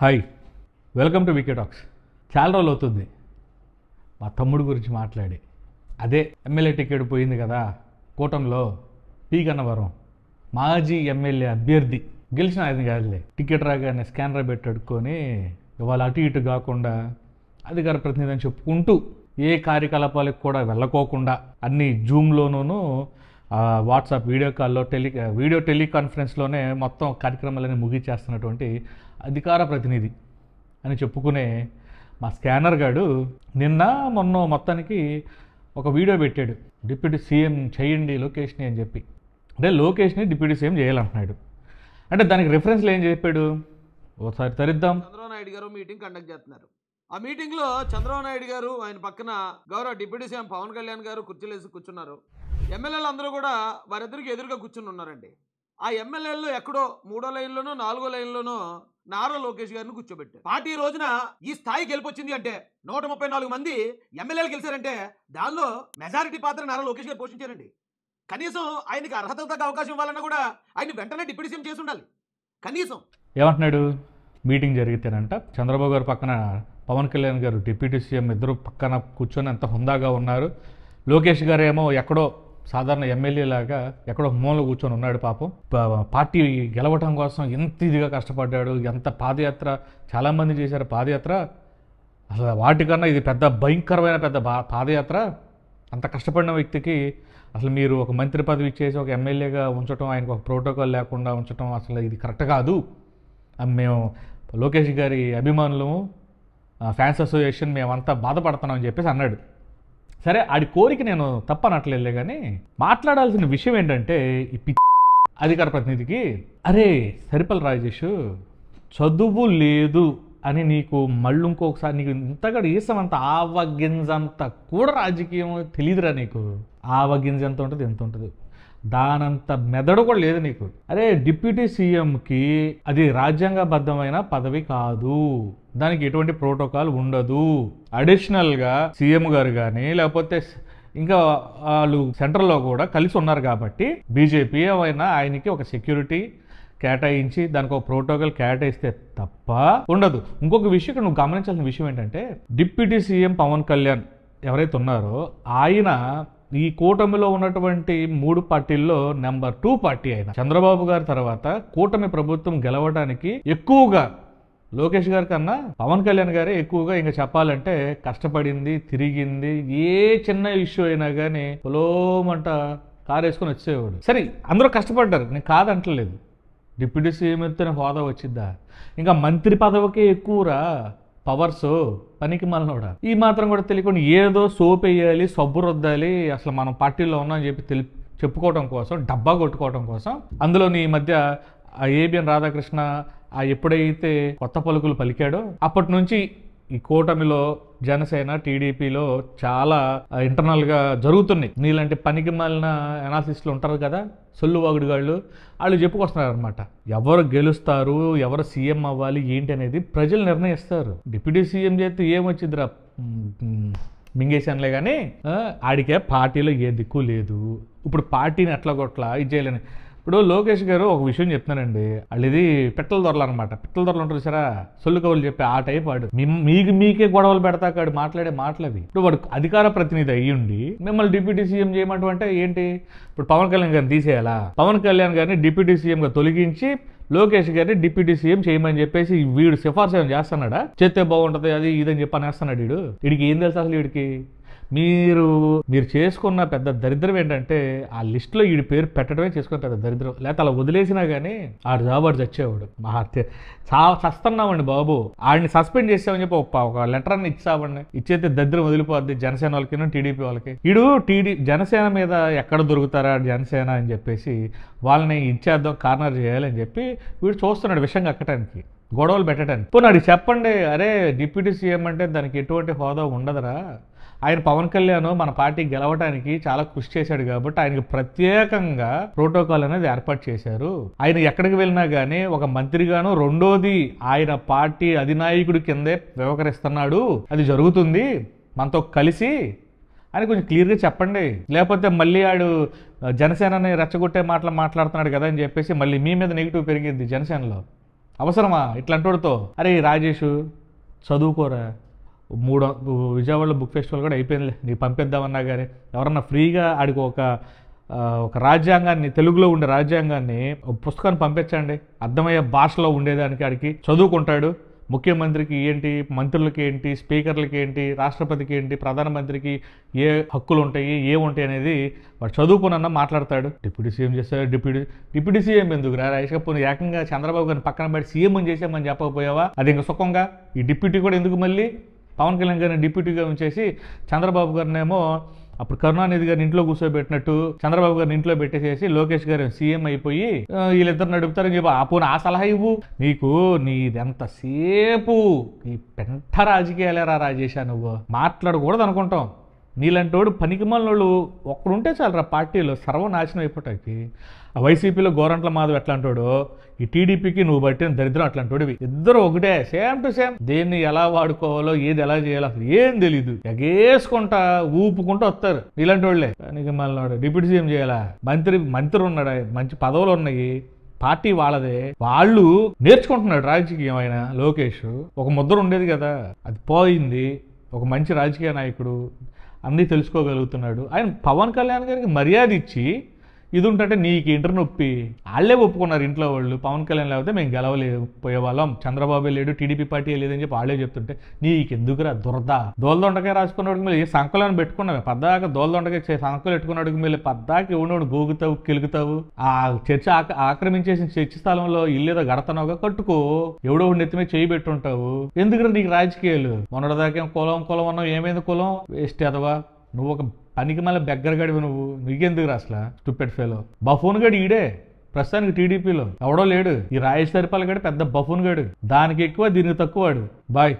Hi, welcome to VK talks. చాలా రోజులు అవుతుంది మా తమ్ముడు గురించి మాట్లాడి. అదే ఎమ్మెల్యే టికెట్ పోయింది కదా కూటమిలో. పి గన్నవరం మాజీ ఎమ్మెల్యే అభ్యర్థి గెలిచిన ఆయన కాదులే. టికెట్ రాగానే స్కానర్ పెట్టి అడుక్కొని ఇవాళ అటు ఇటు కాకుండా అధికార ప్రతినిధి అని చెప్పుకుంటూ ఏ కార్యకలాపాలకు కూడా వెళ్ళకోకుండా అన్ని జూమ్లోనూ వాట్సాప్ వీడియో కాల్లో వీడియో టెలికాన్ఫరెన్స్లోనే మొత్తం కార్యక్రమాలన్నీ ముగిచేస్తున్నటువంటి అధికార ప్రతినిధి అని చెప్పుకునే మా స్కానర్ గాడు నిన్న మొన్న మొత్తానికి ఒక వీడియో పెట్టాడు. డిప్యూటీ సీఎం చేయండి లోకేష్ని అని చెప్పి. అంటే లోకేష్ని డిప్యూటీ సీఎం చేయాలంటున్నాడు. అంటే దానికి రిఫరెన్స్లో ఏం చెప్పాడు ఒకసారి తరిద్దాం. చంద్రబాబు నాయుడు గారు మీటింగ్ కండక్ట్ చేస్తున్నారు. ఆ మీటింగ్లో చంద్రబాబు నాయుడు గారు ఆయన పక్కన గౌరవ డిప్యూటీ సీఎం పవన్ కళ్యాణ్ గారు కుర్చీలేసి కూర్చున్నారు. ఎమ్మెల్యేలు అందరూ కూడా వారిద్దరికి ఎదురుగా కూర్చుని ఉన్నారండి. ఆ ఎమ్మెల్యేలు ఎక్కడో 3వ లైన్లోనో 4వ లైన్లోనో నారా లోకేష్ గారిని కూర్చోబెట్టారు. పార్టీ రోజున ఈ స్థాయికి గెలిపొచ్చింది అంటే 134 మంది ఎమ్మెల్యేలు గెలిచారంటే దానిలో మెజారిటీ పాత్ర నారా లోకేష్ గారు పోషించారండి. కనీసం ఆయనకి అర్హత తగ్గ అవకాశం ఇవ్వాలన్నా కూడా ఆయన వెంటనే డిప్యూటీ సీఎం చేసి ఉండాలి. కనీసం ఏమంటున్నాడు, మీటింగ్ జరిగితేనంట చంద్రబాబు గారు పక్కన పవన్ కళ్యాణ్ గారు డిప్యూటీ సీఎం ఇద్దరు పక్కన కూర్చొని ఎంత హుందాగా ఉన్నారు. లోకేష్ గారు ఏమో ఎక్కడో సాధారణ ఎమ్మెల్యే లాగా ఎక్కడో మూల కూర్చొని ఉన్నాడు. పాపం పార్టీ గెలవటం కోసం ఎంత ఇదిగా కష్టపడ్డాడు. ఎంత పాదయాత్ర చాలామంది చేశారు పాదయాత్ర. అసలు వాటికన్నా ఇది పెద్ద భయంకరమైన పెద్ద పాదయాత్ర. అంత కష్టపడిన వ్యక్తికి అసలు మీరు ఒక మంత్రి పదవి ఇచ్చేసి ఒక ఎమ్మెల్యేగా ఉంచడం, ఆయనకు ఒక ప్రోటోకాల్ లేకుండా ఉంచడం అసలు ఇది కరెక్ట్ కాదు. మేము లోకేష్ గారి అభిమానులము ఫ్యాన్స్ అసోసియేషన్ మేమంతా బాధపడుతున్నాం అని చెప్పేసి అన్నాడు. సరే, ఆడి కోరిక నేను తప్పనట్లేదులే, కానీ మాట్లాడాల్సిన విషయం ఏంటంటే ఈ అధికార ప్రతినిధికి, అరే సరిపల్లి రాజేష్ చదువు లేదు అని నీకు మళ్ళీ ఇంకొకసారి నీకు ఇంతగా వేసామంత ఆవగింజంత కూడా రాజకీయం తెలియదురా నీకు. ఆవగింజ ఎంత ఉంటుంది ఎంత ఉంటుంది, దానంత మెదడు కూడా లేదు నీకు. అరే డిప్యూటీ సీఎంకి అది రాజ్యాంగబద్ధమైన పదవి కాదు, దానికి ఎటువంటి ప్రోటోకాల్ ఉండదు. అడిషనల్గా సీఎం గారు కానీ లేకపోతే ఇంకా వాళ్ళు సెంట్రల్లో కూడా కలిసి ఉన్నారు కాబట్టి బీజేపీ అయినా ఆయనకి ఒక సెక్యూరిటీ కేటాయించి దానికి ఒక ప్రోటోకాల్ కేటాయిస్తే తప్ప ఉండదు. ఇంకొక విషయం నువ్వు గమనించాల్సిన విషయం ఏంటంటే డిప్యూటీ సీఎం పవన్ కళ్యాణ్ ఎవరైతే ఉన్నారో ఆయన ఈ కూటమిలో ఉన్నటువంటి 3 పార్టీల్లో నెంబర్ 2 పార్టీ అయిన చంద్రబాబు గారి తర్వాత కూటమి ప్రభుత్వం గెలవడానికి ఎక్కువగా లోకేష్ గారి కన్నా పవన్ కళ్యాణ్ గారే ఎక్కువగా ఇంకా చెప్పాలంటే కష్టపడింది, తిరిగింది. ఏ చిన్న ఇష్యూ అయినా కానీ పొలోమంట కారు వేసుకొని వచ్చేవాడు. సరే అందరూ కష్టపడ్డారు, నేను కాదంటలేదు. డిప్యూటీ సీఎం ఎత్తున హోదా వచ్చిద్దా, ఇంకా మంత్రి పదవికే ఎక్కువరా పవర్స్, పనికి మళ్ళీ ఈ మాత్రం కూడా తెలియకుండా ఏదో సోప్ వేయాలి, సబ్బు రుద్దాలి, అసలు మనం పార్టీలో ఉన్నామని చెప్పి చెప్పుకోవడం కోసం, డబ్బా కొట్టుకోవడం కోసం. అందులోని ఈ మధ్య ఏబిఎన్ రాధాకృష్ణ ఎప్పుడైతే కొత్త పలుకులు పలికాడో అప్పటి నుంచి ఈ కూటమిలో జనసేన టీడీపీలో చాలా ఇంటర్నల్గా జరుగుతున్నాయి. నీలాంటి పనికి మాలిన అనాలిసిస్టులు ఉంటారు కదా, సొల్లువాగుడుగాళ్ళు, వాళ్ళు చెప్పుకొస్తున్నారు అనమాట. ఎవరు గెలుస్తారు, ఎవరు సీఎం అవ్వాలి ఏంటి అనేది ప్రజలు నిర్ణయిస్తారు. డిప్యూటీ సీఎం చేస్తే ఏమొచ్చిందిరా మింగేశానులే, కానీ ఆడికే పార్టీలో ఏ దిక్కు లేదు. ఇప్పుడు పార్టీని ఎట్లా కొట్లా ఇది చేయలేని. ఇప్పుడు లోకేష్ గారు ఒక విషయం చెప్తున్నానండి, వాళ్ళు ఇది పిట్టల దొరలు అనమాట. పిట్టల దొరలు ఉంటారు సరే, సొల్లు కవులు చెప్పి ఆ టైప్ వాడు. మీకే గొడవలు పెడతాకాడు మాట్లాడే మాటలవి. ఇప్పుడు వాడు అధికార ప్రతినిధి అయ్యుండి మిమ్మల్ని డిప్యూటీ సీఎం చేయమంటే ఏంటి? ఇప్పుడు పవన్ కళ్యాణ్ గారిని తీసేయాలా? పవన్ కళ్యాణ్ గారిని డిప్యూటీ సీఎంగా తొలగించి లోకేష్ గారిని డిప్యూటీ సీఎం చేయమని చెప్పేసి వీడు సిఫార్సు ఏమైనా చేస్తున్నాడా? చేస్తే బాగుంటుంది అది ఇదని చెప్పి అనేస్తున్నాడు. వీడికి ఏం తెలుసు అసలు? వీడికి మీరు చేసుకున్న పెద్ద దరిద్రం ఏంటంటే ఆ లిస్టులో వీడి పేరు పెట్టడమే చేసుకున్న పెద్ద దరిద్రం. లేకపోతే అలా వదిలేసినా కానీ ఆడు జాబాడు చచ్చేవాడు. చస్తున్నామండి బాబు, ఆడిని సస్పెండ్ చేసామని చెప్పి ఒక లెటర్ అని ఇచ్చామండి, ఇచ్చేస్తే దరిద్రం వదిలిపోద్ది జనసేన వాళ్ళకి టీడీపీ వాళ్ళకి. వీడు జనసేన మీద ఎక్కడ దొరుకుతారా జనసేన అని చెప్పేసి వాళ్ళని ఇచ్చేద్దాం, కార్నర్ చేయాలని చెప్పి వీడు చూస్తున్నాడు విషయం కక్కటానికి, గొడవలు పెట్టడానికి. పోనీ చెప్పండి, అరే డిప్యూటీ సీఎం అంటే దానికి ఎటువంటి హోదా ఉండదురా. ఆయన పవన్ కళ్యాణ్ మన పార్టీ గెలవడానికి చాలా కృషి చేశాడు కాబట్టి ఆయనకు ప్రత్యేకంగా ప్రోటోకాల్ అనేది ఏర్పాటు చేశారు. ఆయన ఎక్కడికి వెళ్ళినా కానీ ఒక మంత్రిగాను, రెండోది ఆయన పార్టీ అధినాయకుడి కిందే వ్యవహరిస్తున్నాడు, అది జరుగుతుంది మనతో కలిసి అని కొంచెం క్లియర్గా చెప్పండి. లేకపోతే మళ్ళీ ఆడు జనసేనని రెచ్చగొట్టే మాట్లాడుతున్నాడు కదా అని చెప్పేసి మళ్ళీ మీ మీద నెగిటివ్ పెరిగింది జనసేనలో. అవసరమా ఇట్లాంటి వాడితో? అరే రాజేష్ చదువుకోరా, విజయవాడలో బుక్ ఫెస్టివల్ కూడా అయిపోయిందిలే, నీకు పంపిద్దామన్నా కానీ ఎవరన్నా ఫ్రీగా ఆడికి ఒక రాజ్యాంగాన్ని, తెలుగులో ఉండే రాజ్యాంగాన్ని ఒక పుస్తకాన్ని పంపించండి, అర్థమయ్యే భాషలో ఉండేదానికి. ఆడికి చదువుకుంటాడు. ముఖ్యమంత్రికి ఏంటి, మంత్రులకి ఏంటి, స్పీకర్లకి ఏంటి, రాష్ట్రపతికి ఏంటి, ప్రధానమంత్రికి ఏ హక్కులు ఉంటాయి, ఏముంటాయి అనేది వాడు చదువుకున్నా మాట్లాడతాడు. డిప్యూటీ సీఎం చేస్తాడు. డిప్యూటీ సీఎం ఎందుకు రా రాజకప్పుడు ఏకంగా చంద్రబాబు గారిని పక్కన పెట్టి సీఎం చేసామని చెప్పకపోయావా? అది ఇంకా సుఖంగా. ఈ డిప్యూటీ కూడా ఎందుకు మళ్ళీ పవన్ కళ్యాణ్ గారిని డిప్యూటీగా ఉంచేసి చంద్రబాబు గారినేమో అప్పుడు కరుణానిధి గారిని ఇంట్లో కూర్చోబెట్టినట్టు చంద్రబాబు గారిని ఇంట్లో పెట్టేసేసి లోకేష్ గారు సీఎం అయిపోయి వీళ్ళిద్దరు నడుపుతారని చెప్పి పోనీ ఆ సలహా ఇవ్వు. నీకు నీదెంతసేపు ఈ పెంట రాజకీయాలేరా రాజేషా, నువ్వు మాట్లాడకూడదు అనుకుంటాం. నీలాంటి వాడు పనికిమాలిన వాళ్ళు ఒక్కడుంటే చాలరా పార్టీలో సర్వనాశనం అయిపోటానికి. ఆ వైసీపీలో గోరంట్ల మాధవ్ ఎట్లాంటాడో, ఈ టీడీపీకి నువ్వు పట్టిన దరిద్రం అట్లాంటివి. ఇద్దరు ఒకటే, సేమ్ టు సేమ్. దేన్ని ఎలా వాడుకోవాలో, ఏది ఎలా చేయాలో అసలు ఏం తెలీదు. ఎగేసుకుంటా ఊపుకుంటూ వస్తారు ఇలాంటి వాళ్ళే. కానీ మళ్ళీ డిప్యూటీ సీఎం చేయాలా? మంత్రి ఉన్నాడా, మంచి పదవులు ఉన్నాయి, పార్టీ వాళ్ళదే, వాళ్ళు నేర్చుకుంటున్నాడు రాజకీయం. ఆయన లోకేష్ ఒక ముద్ర ఉండేది కదా, అది పోయింది. ఒక మంచి రాజకీయ నాయకుడు, అన్నీ తెలుసుకోగలుగుతున్నాడు. ఆయన పవన్ కళ్యాణ్ గారికి మర్యాద ఇచ్చి ఇది ఉంటుంటే నీకు ఇంటర్ నొప్పి. వాళ్ళే ఒప్పుకున్నారు ఇంట్లో వాళ్ళు, పవన్ కళ్యాణ్ లేకపోతే మేము గెలవలేకపోయేవాళ్ళం, చంద్రబాబు లేడు, టీడీపీ పార్టీ లేదని చెప్పి వాళ్ళే చెప్తుంటే నీకెందుకురా దురద? దోలదొండకాయ రాసుకున్నవాడికి మీద ఏ సంకలను పెట్టుకున్నావు పద్దాక, దోలదొండకాయ సంకలు పెట్టుకున్నవాడికి మీద పద్దాక ఎవడోడు గోగుతావు, కెలుగుతావు. ఆ చర్చ ఆక్రమించేసిన చర్చ స్థలంలో ఇల్లేదో గడతనవుగా కట్టుకో, ఎవడో నెత్తిమే చేయి పెట్టుంటావు. ఎందుకురా నీకు రాజకీయాలు? మొన్నటిదాకా కులం అన్నావు, ఏమైంది కులం? వేస్ట్ ఎదవా నువ్వు, ఒక పనికి మళ్ళీ బెగ్గర గడివి నువ్వు. నీకెందుకు రా అసలు స్టూపిడ్ ఫెలో? బఫూన్ గడి ఈడే ప్రస్తుతానికి టీడీపీలో ఎవడో లేడు. ఈ రాజేష్ సరిపాల గడి పెద్ద బఫూన్ గడు, దానికి ఎక్కువ దీనికి తక్కువాడు. బాయ్.